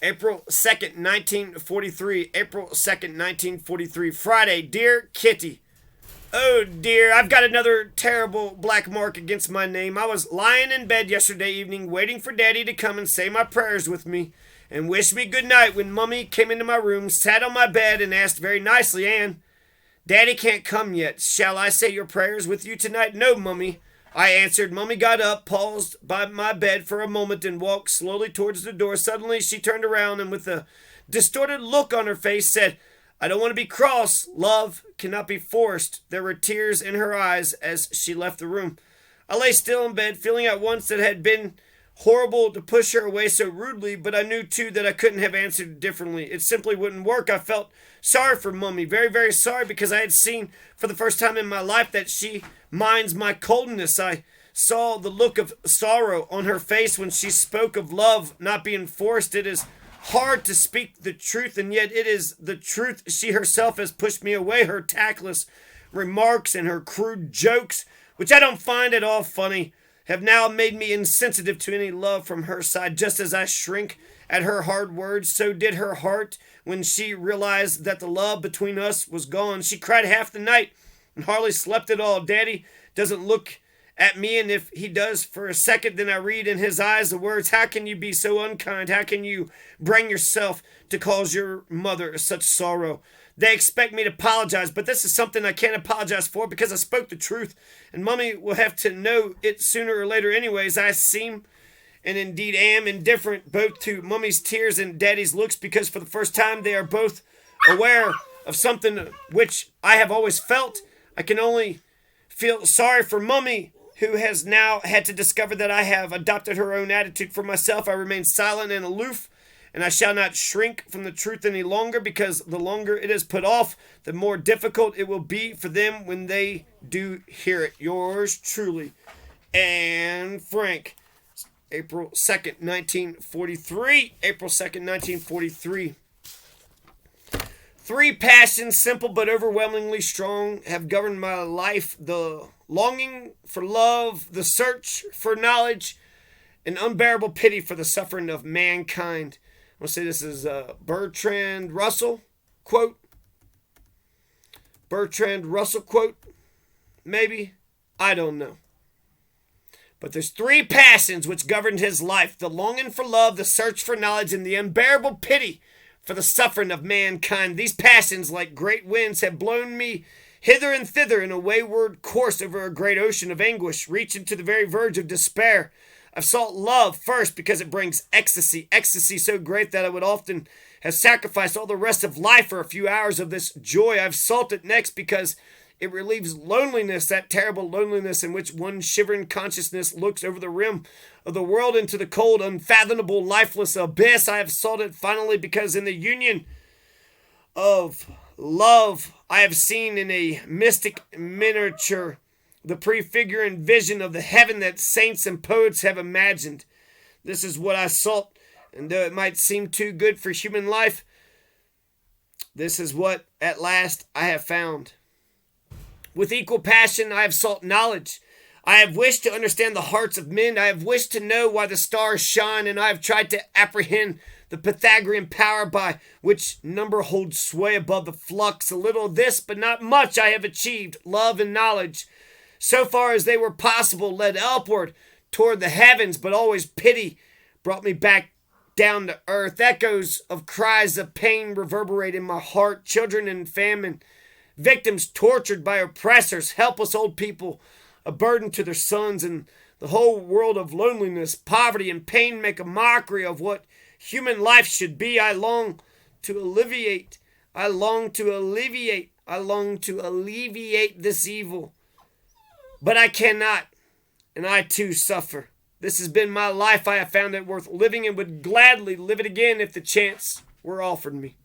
April 2nd, 1943. April 2nd, 1943. Friday. Dear Kitty. Oh dear, I've got another terrible black mark against my name. I was lying in bed yesterday evening waiting for Daddy to come and say my prayers with me and wish me good night when Mummy came into my room, sat on my bed, and asked very nicely, Anne, Daddy can't come yet. Shall I say your prayers with you tonight? No, Mummy. I answered. Mummy got up, paused by my bed for a moment, and walked slowly towards the door. Suddenly she turned around and with a distorted look on her face said, I don't want to be cross. Love cannot be forced. There were tears in her eyes as she left the room. I lay still in bed, feeling at once that it had been horrible to push her away so rudely, but I knew too that I couldn't have answered differently. It simply wouldn't work. I felt sorry for Mummy, very, very sorry, because I had seen for the first time in my life that she minds my coldness. I saw the look of sorrow on her face when she spoke of love not being forced. It is hard to speak the truth, and yet it is the truth. She herself has pushed me away. Her tactless remarks and her crude jokes, which I don't find at all funny, have now made me insensitive to any love from her side. Just as I shrink at her hard words, so did her heart when she realized that the love between us was gone. She cried half the night and hardly slept at all. Daddy doesn't look at me, and if he does for a second, then I read in his eyes the words, how can you be so unkind? How can you bring yourself to cause your mother such sorrow? They expect me to apologize, but this is something I can't apologize for because I spoke the truth, and Mummy will have to know it sooner or later anyways. I seem, and indeed am, indifferent both to Mummy's tears and Daddy's looks, because for the first time they are both aware of something which I have always felt. I can only feel sorry for Mummy, who has now had to discover that I have adopted her own attitude. For myself, I remain silent and aloof, and I shall not shrink from the truth any longer, because the longer it is put off, the more difficult it will be for them when they do hear it. Yours truly, Anne Frank. April 2nd, 1943. April 2nd, 1943. Three passions, simple but overwhelmingly strong, have governed my life: the longing for love, the search for knowledge, and unbearable pity for the suffering of mankind. I'm going to say this is a Bertrand Russell quote. Bertrand Russell quote. Maybe. I don't know. But there's three passions which governed his life: the longing for love, the search for knowledge, and the unbearable pity for the suffering of mankind. These passions, like great winds, have blown me hither and thither in a wayward course over a great ocean of anguish, reaching to the very verge of despair. I've sought love first because it brings ecstasy so great that I would often have sacrificed all the rest of life for a few hours of this joy. I've sought it next because it relieves loneliness, that terrible loneliness in which one shivering consciousness looks over the rim of the world into the cold, unfathomable, lifeless abyss. I have sought it finally because in the union of love, I have seen in a mystic miniature the prefigure and vision of the heaven that saints and poets have imagined. This is what I sought, and though it might seem too good for human life, this is what at last I have found. With equal passion, I have sought knowledge. I have wished to understand the hearts of men. I have wished to know why the stars shine, and I have tried to apprehend the Pythagorean power by which number holds sway above the flux. A little of this, but not much, I have achieved. Love and knowledge, so far as they were possible, led upward toward the heavens, but always pity brought me back down to earth. Echoes of cries of pain reverberate in my heart. Children in famine, victims tortured by oppressors, helpless old people, a burden to their sons, and the whole world of loneliness, poverty, and pain make a mockery of what human life should be. I long to alleviate this evil, but I cannot, and I too suffer. This has been my life. I have found it worth living and would gladly live it again if the chance were offered me.